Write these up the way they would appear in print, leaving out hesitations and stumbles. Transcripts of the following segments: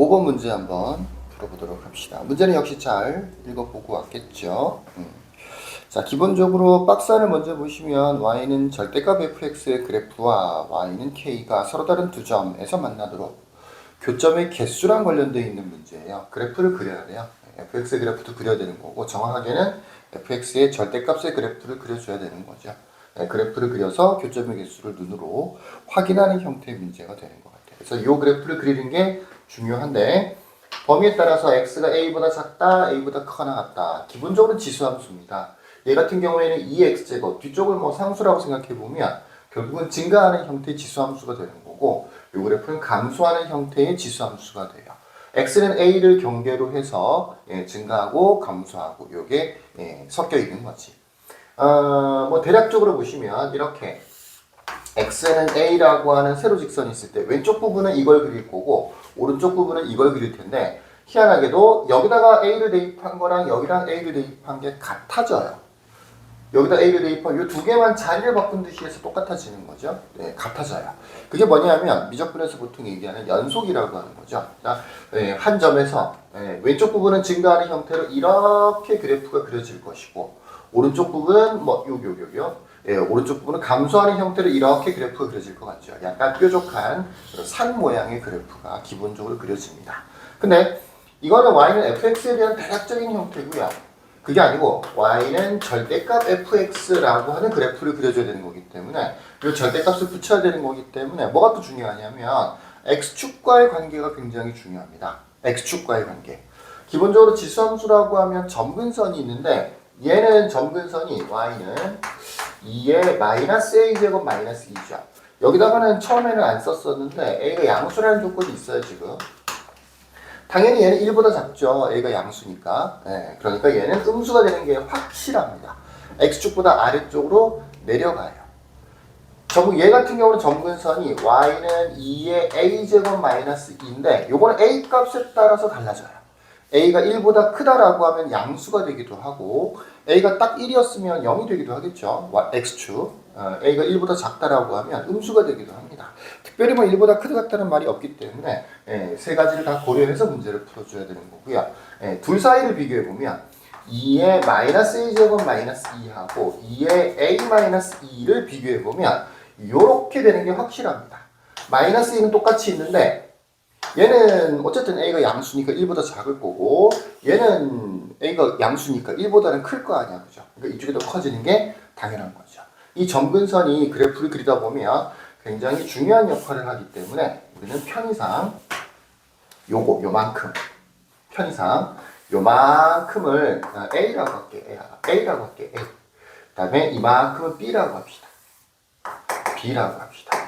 5번 문제 한번 풀어보도록 합시다. 문제는 역시 잘 읽어보고 왔겠죠. 자, 기본적으로 박스 안을 먼저 보시면 y는 절대값 fx의 그래프와 y는 k가 서로 다른 두 점에서 만나도록 교점의 개수랑 관련되어 있는 문제예요. 그래프를 그려야 돼요. fx의 그래프도 그려야 되는 거고, 정확하게는 fx의 절대값의 그래프를 그려줘야 되는 거죠. 그래프를 그려서 교점의 개수를 눈으로 확인하는 형태의 문제가 되는 것 같아요. 그래서 이 그래프를 그리는 게 중요한데, 범위에 따라서 x가 a보다 작다, a보다 크거나 같다. 기본적으로 지수함수입니다. 얘 같은 경우에는 2x제곱, 뒤쪽을 뭐 상수라고 생각해 보면 결국은 증가하는 형태의 지수함수가 되는 거고, 이 그래프는 감소하는 형태의 지수함수가 돼요. x는 a를 경계로 해서 증가하고 감소하고 이게 섞여 있는 거지. 뭐 대략적으로 보시면 이렇게 x는 a라고 하는 세로 직선이 있을 때 왼쪽 부분은 이걸 그릴 거고 오른쪽 부분은 이걸 그릴 텐데, 희한하게도 여기다가 a를 대입한 거랑 여기랑 a를 대입한 게 같아져요. 여기다 a를 대입하면 이 두 개만 자리를 바꾼 듯이 해서 똑같아지는 거죠. 네, 같아져요. 그게 뭐냐면 미적분에서 보통 얘기하는 연속이라고 하는 거죠. 자, 한 점에서 왼쪽 부분은 증가하는 형태로 이렇게 그래프가 그려질 것이고, 오른쪽 부분은 뭐 요요. 오른쪽 부분은 감소하는 형태로 이렇게 그래프가 그려질 것 같죠. 약간 뾰족한 산 모양의 그래프가 기본적으로 그려집니다. 근데 이거는 y는 fx에 대한 대략적인 형태고요. 그게 아니고 y는 절대값 fx라고 하는 그래프를 그려줘야 되는 거기 때문에 이 절대값을 붙여야 되는 거기 때문에 뭐가 또 중요하냐면 x축과의 관계가 굉장히 중요합니다. x축과의 관계. 기본적으로 지수함수라고 하면 점근선이 있는데, 얘는 점근선이 y는 2의 마이너스 a제곱 마이너스 2죠. 여기다가는 처음에는 안 썼었는데 a가 양수라는 조건이 있어요 지금. 당연히 얘는 1보다 작죠. a가 양수니까. 그러니까 얘는 음수가 되는 게 확실합니다. x축보다 아래쪽으로 내려가요. 얘 같은 경우는 점근선이 y는 2의 a제곱 마이너스 2인데 요거는 a 값에 따라서 달라져요. a가 1보다 크다라고 하면 양수가 되기도 하고, a가 딱 1이었으면 0이 되기도 하겠죠. x축. a가 1보다 작다라고 하면 음수가 되기도 합니다. 특별히 뭐 1보다 크다 작다는 말이 없기 때문에 세 가지를 다 고려해서 문제를 풀어줘야 되는 거고요. 둘 사이를 비교해보면 2의 마이너스 a제곱 마이너스 2하고 2의 a 마이너스 2를 비교해보면 이렇게 되는 게 확실합니다. 마이너스 2는 똑같이 있는데 얘는 어쨌든 a가 양수니까 1보다 작을 거고, 얘는 a가 양수니까 1보다는 클 거 아니야, 그죠? 그러니까 이쪽이 더 커지는 게 당연한 거죠. 이 점근선이 그래프를 그리다 보면 굉장히 중요한 역할을 하기 때문에 우리는 편의상 요만큼 편의상 요만큼을 a라고 할게. a라고 할게. a. 그다음에 이만큼은 b라고 합시다. b라고 합시다.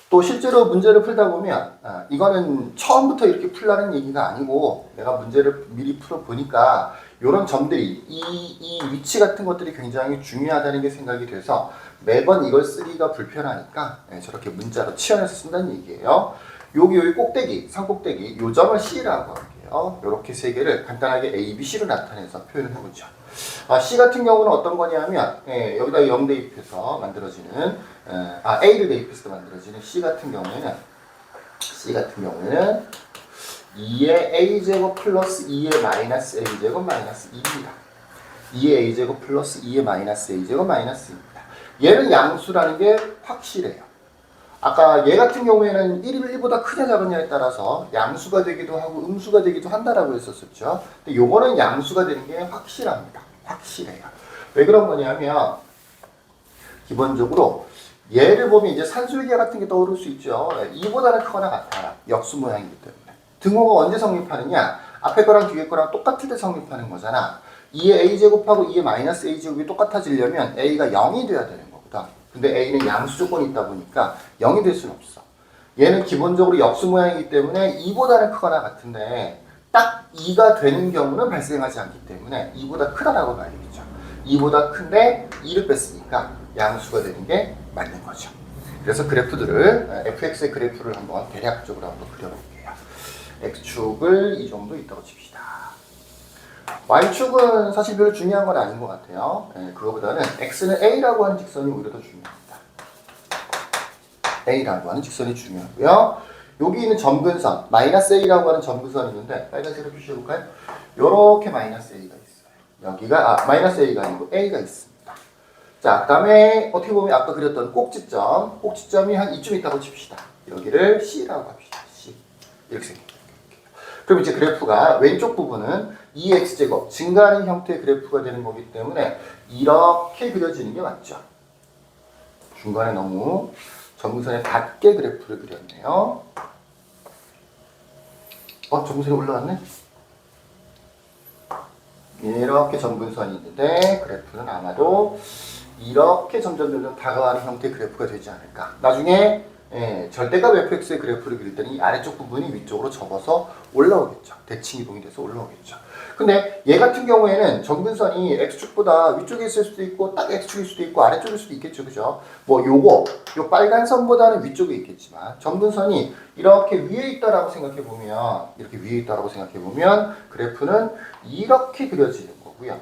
또 실제로 문제를 풀다 보면 이거는 처음부터 이렇게 풀라는 얘기가 아니고, 내가 문제를 미리 풀어보니까 이런 점들이 이 위치 같은 것들이 굉장히 중요하다는 게 생각이 돼서 매번 이걸 쓰기가 불편하니까 저렇게 문자로 치환해서 쓴다는 얘기예요. 여기 꼭대기, 산꼭대기 요 점을 C라고 할게요. 이렇게 세 개를 간단하게 A, B, C로 나타내서 표현을 해보죠. C 같은 경우는 어떤 거냐면 여기다 0 대입해서 만들어지는 A를 대입해서 만들어지는 C 같은 경우에는 2의 A제곱 플러스 2의 마이너스 A제곱 마이너스 2입니다. 2의 A제곱 플러스 2의 마이너스 A제곱 마이너스 2입니다. 얘는 양수라는 게 확실해요. 아까 얘 같은 경우에는 1보다 크냐 작으냐에 따라서 양수가 되기도 하고 음수가 되기도 한다라고 했었죠. 근데 요거는 양수가 되는 게 확실합니다. 확실해요. 왜 그런 거냐면 기본적으로 얘를 보면 이제 산술기하 같은 게 떠오를 수 있죠. 2보다는 크거나 같아요. 역수 모양이기 때문에. 등호가 언제 성립하느냐? 앞에 거랑 뒤에 거랑 똑같을 때 성립하는 거잖아. 2의 a제곱하고 2의 마이너스 a제곱이 똑같아지려면 a가 0이 돼야 되는 거거든. 근데 a는 양수 조건이 있다 보니까 0이 될 수는 없어. 얘는 기본적으로 역수 모양이기 때문에 2보다는 크거나 같은데 딱 2가 되는 경우는 발생하지 않기 때문에 2보다 크다라고 봐야겠죠. 2보다 큰데 2를 뺐으니까 양수가 되는 게 맞는 거죠. 그래서 그래프들을 fx의 그래프를 한번 대략적으로 한번 그려볼게요. x축을 이 정도 있다고 칩시다. y축은 사실 별로 중요한 건 아닌 것 같아요. 그거보다는 x는 a라고 하는 직선이 오히려 더 중요합니다. a라고 하는 직선이 중요하고요. 여기 있는 점근선, 마이너스 A라고 하는 점근선이 있는데 빨간색으로 표시해볼까요? 요렇게 마이너스 A가 있어요. 여기가 마이너스 A가 아니고 A가 있습니다. 자, 그 다음에 어떻게 보면 아까 그렸던 꼭지점이 한 이쯤 있다고 칩시다. 여기를 C라고 합시다. C. 이렇게 생깁니다. 그럼 이제 그래프가 왼쪽 부분은 2x제곱 증가하는 형태의 그래프가 되는 거기 때문에 이렇게 그려지는 게 맞죠. 중간에 너무 점근선에 닿게 그래프를 그렸네요. 점근선이 올라왔네? 이렇게 점근선이 있는데 그래프는 아마도 이렇게 점점 다가가는 형태의 그래프가 되지 않을까. 나중에 절대값 fx의 그래프를 그릴 때는 이 아래쪽 부분이 위쪽으로 접어서 올라오겠죠. 대칭 이동이 돼서 올라오겠죠. 근데 얘 같은 경우에는 점근선이 x축보다 위쪽에 있을 수도 있고 딱 x축일 수도 있고 아래쪽일 수도 있겠죠. 그죠? 뭐 요 빨간 선보다는 위쪽에 있겠지만 점근선이 이렇게 위에 있다라고 생각해 보면 그래프는 이렇게 그려지는 거고요.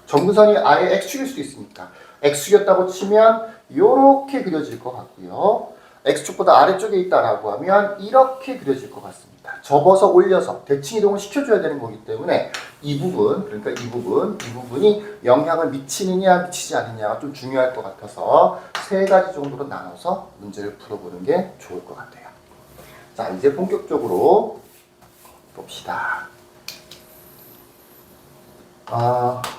점근선이 아예 x축일 수도 있으니까 x축이었다고 치면 이렇게 그려질 것 같고요. x축보다 아래쪽에 있다라고 하면 이렇게 그려질 것 같습니다. 접어서 올려서 대칭 이동을 시켜줘야 되는 거기 때문에 이 부분이 영향을 미치느냐 미치지 않느냐가 좀 중요할 것 같아서 세 가지 정도로 나눠서 문제를 풀어보는 게 좋을 것 같아요. 자, 이제 본격적으로 봅시다.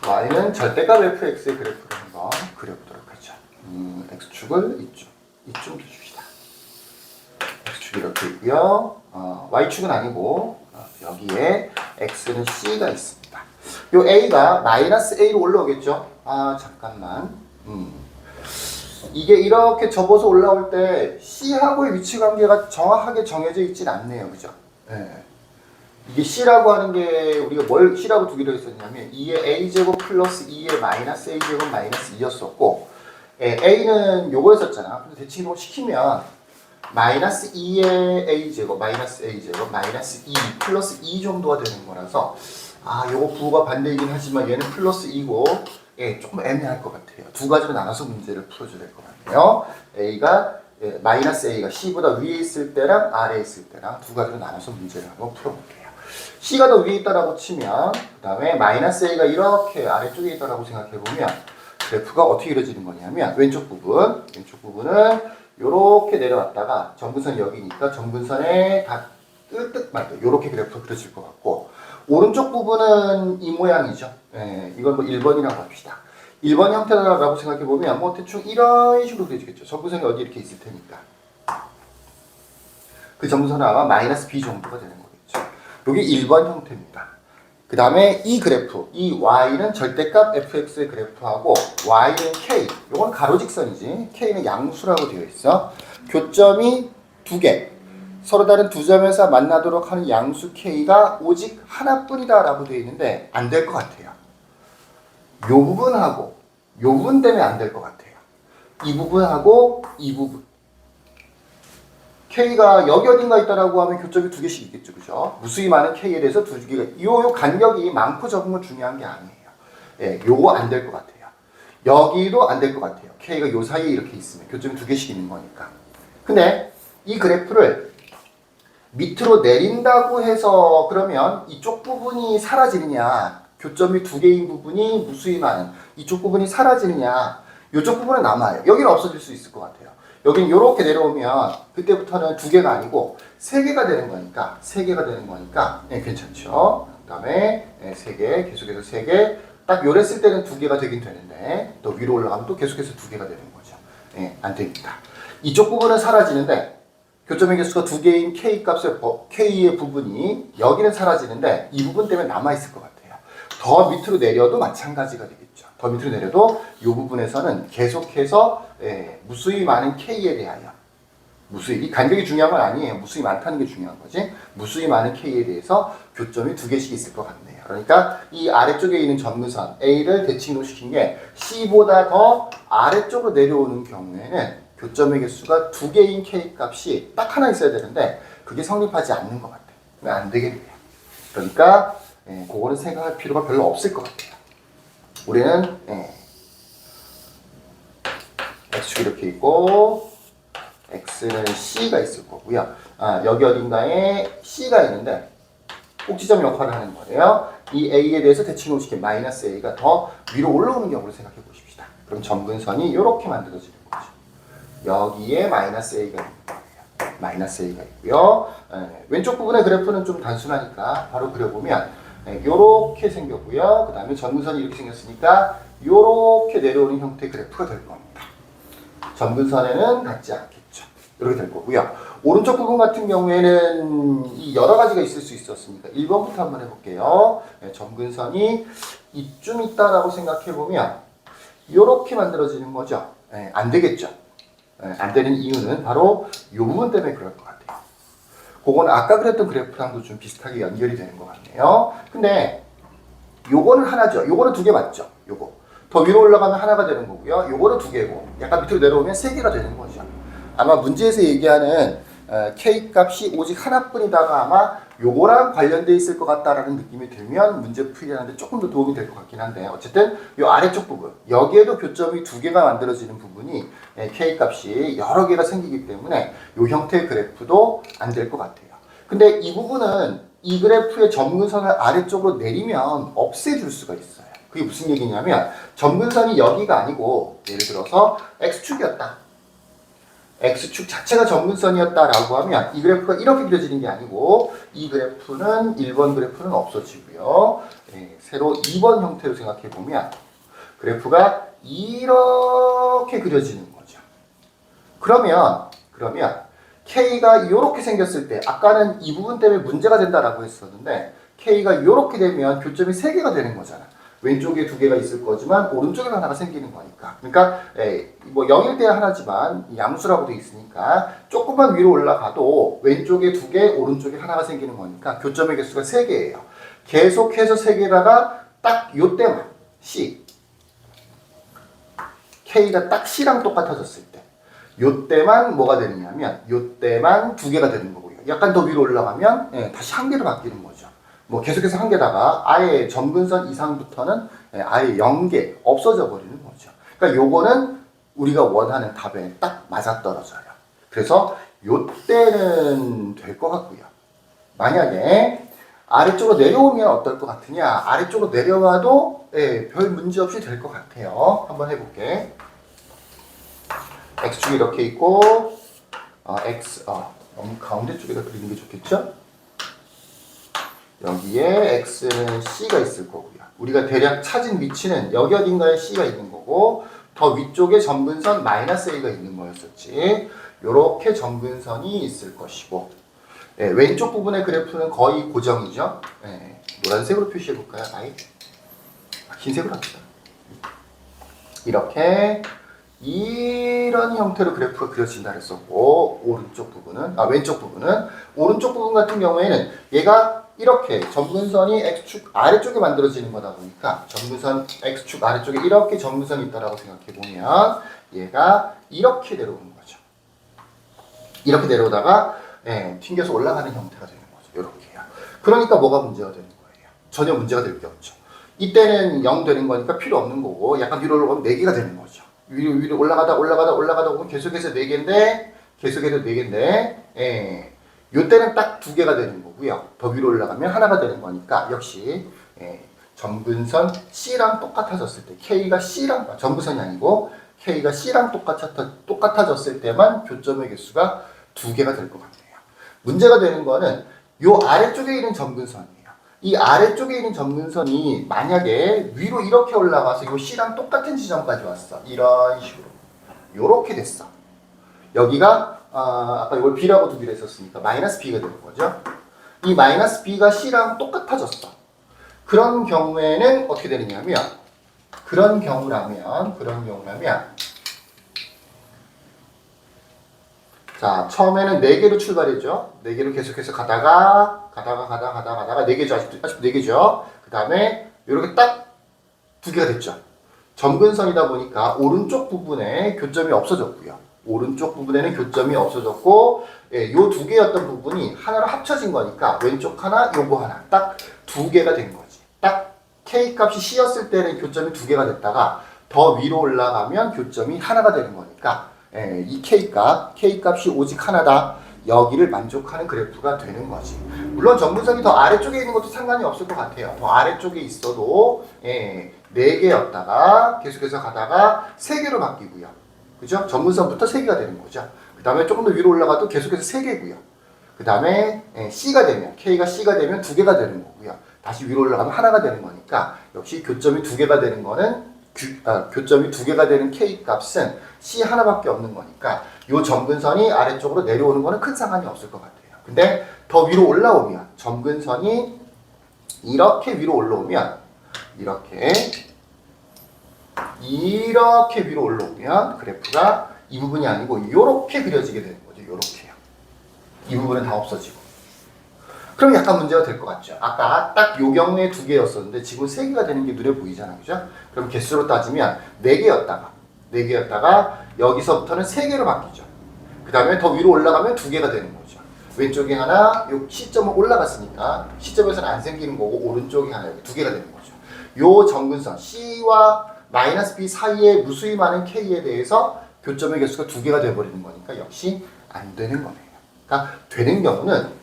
y는 절대값 fx의 그래프를 한번 그려보도록 하죠. x축을 이쯤 줍시다. x축이 이렇게 있고요. y축은 아니고 여기에 x는 c가 있습니다. 요 a가 마이너스 a로 올라오겠죠. 잠깐만. 이게 이렇게 접어서 올라올 때 c하고의 위치 관계가 정확하게 정해져 있진 않네요. 그죠? 네. 이게 C라고 하는 게 우리가 뭘 C라고 두기로 했었냐면 2의 A제곱 플러스 2의 마이너스 A제곱 마이너스 2였었고 A는 요거였었잖아. 근데 대칭이동을 시키면 마이너스 2의 A제곱 마이너스 A제곱 마이너스 2 플러스 2 정도가 되는 거라서 요거 부호가 반대이긴 하지만 얘는 플러스 2고 조금 애매할 것 같아요. 두 가지로 나눠서 문제를 풀어줘야 될 것 같네요. 마이너스 A가 C보다 위에 있을 때랑 아래에 있을 때랑 두 가지로 나눠서 문제를 한번 풀어볼게요. C가 더 위에 있다라고 치면 그 다음에 마이너스 A가 이렇게 아래쪽에 있다라고 생각해보면 그래프가 어떻게 그려지는 거냐면 왼쪽 부분은 이렇게 내려왔다가 점근선이 여기니까 점근선에 다 뜰듯 말듯 이렇게 그래프가 그려질 것 같고 오른쪽 부분은 이 모양이죠. 이건 뭐 1번이라고 합시다. 1번 형태라고 생각해보면 뭐 대충 이런 식으로 그려지겠죠. 점근선이 어디 이렇게 있을 테니까 그 점근선은 아마 마이너스 B 정도가 되는 거겠죠. 여기 1번 형태입니다. 그 다음에 이 그래프, 이 y는 절대값 fx의 그래프하고 y는 k, 이건 가로직선이지. k는 양수라고 되어 있어. 교점이 두 개, 서로 다른 두 점에서 만나도록 하는 양수 k가 오직 하나뿐이다 라고 되어 있는데 안 될 것 같아요. 요 부분하고 요 부분 때문에 안 될 것 같아요. 이 부분하고 이 부분. K가 여기 어딘가 있다라고 하면 교점이 두 개씩 있겠죠. 그죠? 무수히 많은 K에 대해서 두 개가, 요 간격이 많고 적은 건 중요한 게 아니에요. 요거 안 될 것 같아요. 여기도 안 될 것 같아요. K가 요 사이에 이렇게 있으면 교점이 두 개씩 있는 거니까. 근데 이 그래프를 밑으로 내린다고 해서 그러면 이쪽 부분이 사라지느냐, 교점이 두 개인 부분이 무수히 많은 이쪽 부분이 사라지느냐, 이쪽 부분은 남아요. 여기는 없어질 수 있을 것 같아요. 여기는 이렇게 내려오면 그때부터는 두 개가 아니고 세 개가 되는 거니까 괜찮죠. 그 다음에 세 개, 계속해서 세 개, 딱 요랬을 때는 두 개가 되긴 되는데 또 위로 올라가면 또 계속해서 두 개가 되는 거죠. 안 됩니다. 이쪽 부분은 사라지는데 교점의 개수가 두 개인 K 값의 K의 부분이 여기는 사라지는데 이 부분 때문에 남아있을 것 같아요. 더 밑으로 내려도 마찬가지가 되겠죠. 더 밑으로 내려도 이 부분에서는 계속해서 무수히 많은 K에 대하여 이 간격이 중요한 건 아니에요. 무수히 많다는 게 중요한 거지. 무수히 많은 K에 대해서 교점이 두 개씩 있을 것 같네요. 그러니까 이 아래쪽에 있는 점근선 A를 대칭으로 시킨 게 C보다 더 아래쪽으로 내려오는 경우에는 교점의 개수가 두 개인 K 값이 딱 하나 있어야 되는데 그게 성립하지 않는 것 같아요. 안 되겠네요. 그러니까 그거는 생각할 필요가 별로 없을 것 같아요. 우리는 x축이 이렇게 있고 x는 c가 있을 거고요. 여기 어딘가에 c가 있는데 꼭지점 역할을 하는 거예요. 이 a에 대해서 대칭호시킨 마이너스 a가 더 위로 올라오는 경우를 생각해 보십시다. 그럼 점근선이 이렇게 만들어지는 거죠. 여기에 마이너스 a가 있는 거예요. 마이너스 a가 있고요. 왼쪽 부분의 그래프는 좀 단순하니까 바로 그려보면 이렇게 생겼고요. 그 다음에 점근선이 이렇게 생겼으니까 이렇게 내려오는 형태의 그래프가 될 겁니다. 점근선에는 닿지 않겠죠. 이렇게 될 거고요. 오른쪽 부분 같은 경우에는 이 여러 가지가 있을 수 있었으니까 1번부터 한번 해볼게요. 점근선이 이쯤 있다라고 생각해보면 이렇게 만들어지는 거죠. 안 되겠죠. 안 되는 이유는 바로 이 부분 때문에 그럴 것 같아요. 그건 아까 그랬던 그래프랑도 좀 비슷하게 연결이 되는 것 같네요. 근데 요거는 하나죠. 요거는 두 개 맞죠. 요거. 더 위로 올라가면 하나가 되는 거고요. 요거는 두 개고 약간 밑으로 내려오면 세 개가 되는 거죠. 아마 문제에서 얘기하는 K 값이 오직 하나뿐이다가 아마 요거랑 관련돼 있을 것 같다라는 느낌이 들면 문제 풀이하는데 조금 더 도움이 될 것 같긴 한데 어쨌든 요 아래쪽 부분 여기에도 교점이 두 개가 만들어지는 부분이 K 값이 여러 개가 생기기 때문에 요 형태의 그래프도 안 될 것 같아요. 근데 이 부분은 이 그래프의 점근선을 아래쪽으로 내리면 없애줄 수가 있어요. 그게 무슨 얘기냐면 점근선이 여기가 아니고 예를 들어서 X축이었다. X축 자체가 점근선이었다라고 하면 이 그래프가 이렇게 그려지는 게 아니고 이 그래프는 1번 그래프는 없어지고요. 새로 2번 형태로 생각해 보면 그래프가 이렇게 그려지는 거죠. 그러면 K가 이렇게 생겼을 때 아까는 이 부분 때문에 문제가 된다라고 했었는데 K가 이렇게 되면 교점이 3개가 되는 거잖아. 왼쪽에 2개가 있을 거지만 오른쪽에 하나가 생기는 거니까. 그러니까 뭐 0일 때 하나지만 양수라고 돼 있으니까 조금만 위로 올라가도 왼쪽에 2개, 오른쪽에 하나가 생기는 거니까 교점의 개수가 3개예요. 계속해서 3개다가 딱 요때만 C K가 딱 C랑 똑같아졌을 때 요때만 뭐가 되느냐면 요때만 2개가 되는 거고요. 약간 더 위로 올라가면 다시 1개로 바뀌는 거죠. 뭐 계속해서 1개다가 아예 점근선 이상부터는 아예 0개 없어져 버리는 거죠. 그러니까 요거는 우리가 원하는 답에 딱 맞아떨어져요. 그래서 요때는 될 것 같고요. 만약에 아래쪽으로 내려오면 어떨 것 같으냐? 아래쪽으로 내려와도 별 문제 없이 될 것 같아요. 한번 해볼게. X축이 이렇게 있고 너무 가운데 쪽에다 그리는 게 좋겠죠? 여기에 X는 C가 있을 거고요. 우리가 대략 찾은 위치는 여기 어딘가에 C가 있는 거고 더 위쪽에 점근선 마이너스 A가 있는 거였었지. 요렇게 점근선이 있을 것이고 왼쪽 부분의 그래프는 거의 고정이죠. 노란색으로 표시해볼까요? 흰색으로 합시다. 이렇게 이런 형태로 그래프가 그려진다 그랬었고 왼쪽 부분 같은 경우에는 얘가 이렇게 점근선이 X축 아래쪽에 만들어지는 거다 보니까 점근선 X축 아래쪽에 이렇게 점근선이 있다라고 생각해 보면 얘가 이렇게 내려오는 거죠. 이렇게 내려오다가 튕겨서 올라가는 형태가 되는 거죠. 이렇게요. 그러니까 뭐가 문제가 되는 거예요? 전혀 문제가 될 게 없죠. 이때는 0 되는 거니까 필요 없는 거고 약간 위로 올라가면 4개가 되는 거죠. 위로 올라가다 보면 계속해서 4개인데 계속해서 4개인데 요때는 딱 2개가 되는 거고요. 더 위로 올라가면 하나가 되는 거니까 역시 점근선 C랑 똑같아졌을 때 K가 C랑 점근선이 아니고 K가 C랑 똑같아졌을 때만 교점의 개수가 2개가 될 것 같아요. 문제가 되는 거는 요 아래쪽에 있는 점근선이에요. 이 아래쪽에 있는 점근선이 만약에 위로 이렇게 올라가서 요 C랑 똑같은 지점까지 왔어. 이런 식으로. 요렇게 됐어. 여기가 아까 이걸 B라고 두기로 했었으니까 마이너스 B가 되는 거죠. 이 마이너스 B가 C랑 똑같아졌어. 그런 경우에는 어떻게 되느냐면 그런 경우라면 자, 처음에는 4개로 출발했죠. 4개로 계속해서 가다가 4개죠. 아직도 4개죠. 그 다음에 이렇게 딱 2개가 됐죠. 점근선이다 보니까 오른쪽 부분에 교점이 없어졌고요. 오른쪽 부분에는 교점이 없어졌고 요 2개였던 부분이 하나로 합쳐진 거니까 왼쪽 하나, 요거 하나 딱 2개가 된 거지. 딱 K 값이 C였을 때는 교점이 2개가 됐다가 더 위로 올라가면 교점이 하나가 되는 거니까 이 K값이 오직 하나다. 여기를 만족하는 그래프가 되는 거지. 물론 정근선이 더 아래쪽에 있는 것도 상관이 없을 것 같아요. 더 아래쪽에 있어도 4개였다가 계속해서 가다가 3개로 바뀌고요. 그죠? 정근선부터 3개가 되는 거죠. 그 다음에 조금 더 위로 올라가도 계속해서 3개고요. 그 다음에 C가 되면, K가 C가 되면 2개가 되는 거고요. 다시 위로 올라가면 하나가 되는 거니까 역시 교점이 2개가 되는 거는 교점이 2개가 되는 K 값은 C 하나밖에 없는 거니까 이 점근선이 아래쪽으로 내려오는 거는 큰 상관이 없을 것 같아요. 근데 더 위로 올라오면 점근선이 이렇게 위로 올라오면 이렇게 위로 올라오면 그래프가 이 부분이 아니고 이렇게 그려지게 되는 거죠. 이렇게요. 이 부분은 다 없어지고. 그럼 약간 문제가 될 것 같죠. 아까 딱 요 경우에 2개였었는데 지금 3개가 되는 게 눈에 보이잖아요. 그죠? 그럼 개수로 따지면 4개였다가 여기서부터는 3개로 바뀌죠. 그 다음에 더 위로 올라가면 2개가 되는 거죠. 왼쪽에 하나, 요 시점은 올라갔으니까 시점에서는 안 생기는 거고 오른쪽에 하나, 여기 2개가 되는 거죠. 요 점근선 C와 마이너스 B 사이에 무수히 많은 K에 대해서 교점의 개수가 2개가 돼버리는 거니까 역시 안 되는 거네요. 그러니까 되는 경우는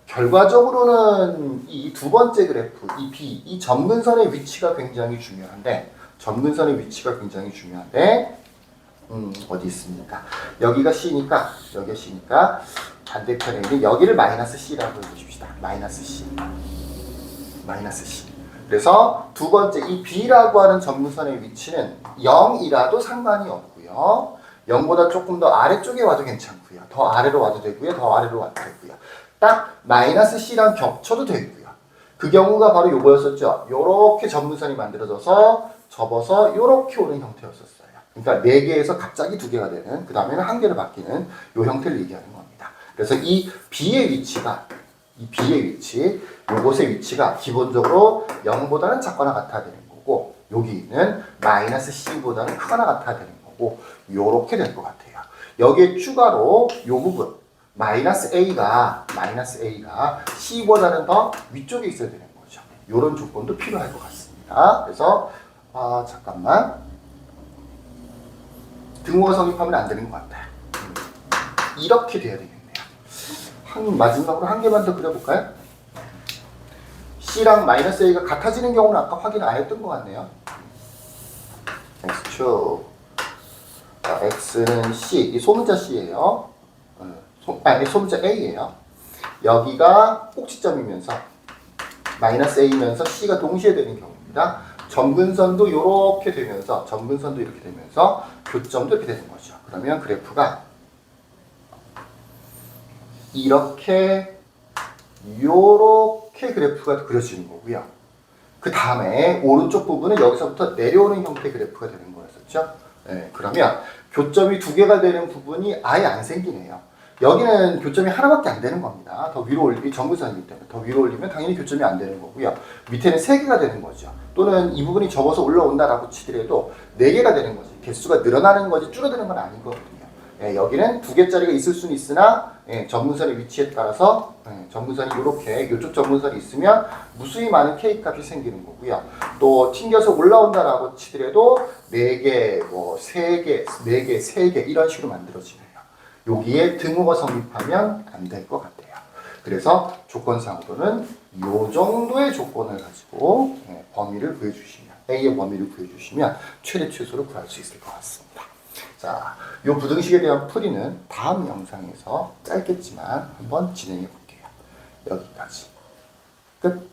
결과적으로는 이 두 번째 그래프, 이 B, 이 점근선의 위치가 굉장히 중요한데 어디 있습니까? 여기가 C니까 반대편에 있는 여기를 마이너스 C라고 해보십시다. 마이너스 C. 그래서 두 번째 이 B라고 하는 점근선의 위치는 0이라도 상관이 없고요. 0보다 조금 더 아래쪽에 와도 괜찮고요. 더 아래로 와도 되고요. 더 아래로 와도 되고요. 딱 마이너스 C랑 겹쳐도 되고요. 그 경우가 바로 요거였었죠. 요렇게 점근선이 만들어져서 접어서 요렇게 오는 형태였었어요. 그러니까 4개에서 갑자기 2개가 되는, 그 다음에는 1개로 바뀌는 요 형태를 얘기하는 겁니다. 그래서 이 B의 위치가, 요것의 위치가 기본적으로 0보다는 작거나 같아야 되는 거고, 여기는 마이너스 C보다는 크거나 같아야 되는 거고, 요렇게 될 것 같아요. 여기에 추가로 요 부분, 마이너스 A가 C보다는 더 위쪽에 있어야 되는 거죠. 요런 조건도 필요할 것 같습니다. 그래서, 잠깐만. 등호가 성립하면 안 되는 것 같아요. 이렇게 돼야 되겠네요. 마지막으로 한 개만 더 그려볼까요? C랑 마이너스 A가 같아지는 경우는 아까 확인 안 했던 것 같네요. X축. X는 C, 이 소문자 C예요. 소문자 A예요. 여기가 꼭지점이면서 마이너스 A면서 C가 동시에 되는 경우입니다. 점근선도 이렇게 되면서 교점도 이렇게 되는 거죠. 그러면 그래프가 요렇게 그래프가 그려지는 거고요. 그 다음에 오른쪽 부분은 여기서부터 내려오는 형태의 그래프가 되는 거였었죠. 그러면 교점이 2개가 되는 부분이 아예 안 생기네요. 여기는 교점이 하나밖에 안 되는 겁니다. 더 위로 올리면 정근선이기 때문에 더 위로 올리면 당연히 교점이 안 되는 거고요. 밑에는 3개가 되는 거죠. 또는 이 부분이 접어서 올라온다라고 치더라도 4개가 되는 거지. 개수가 늘어나는 거지 줄어드는 건 아니거든요. 여기는 2개짜리가 있을 수는 있으나 점근선의 위치에 따라서 점근선이 이렇게 이쪽 점근선이 있으면 무수히 많은 K값이 생기는 거고요. 또 튕겨서 올라온다라고 치더라도 4개, 뭐 3개, 4개, 3개 이런 식으로 만들어지네요. 여기에 등호가 성립하면 안 될 것 같아요. 그래서 조건상으로는 이 정도의 조건을 가지고 범위를 구해주시면 A의 범위를 구해주시면 최대 최소를 구할 수 있을 것 같습니다. 자, 이 부등식에 대한 풀이는 다음 영상에서 짧겠지만 한번 진행해 볼게요. 여기까지. 끝.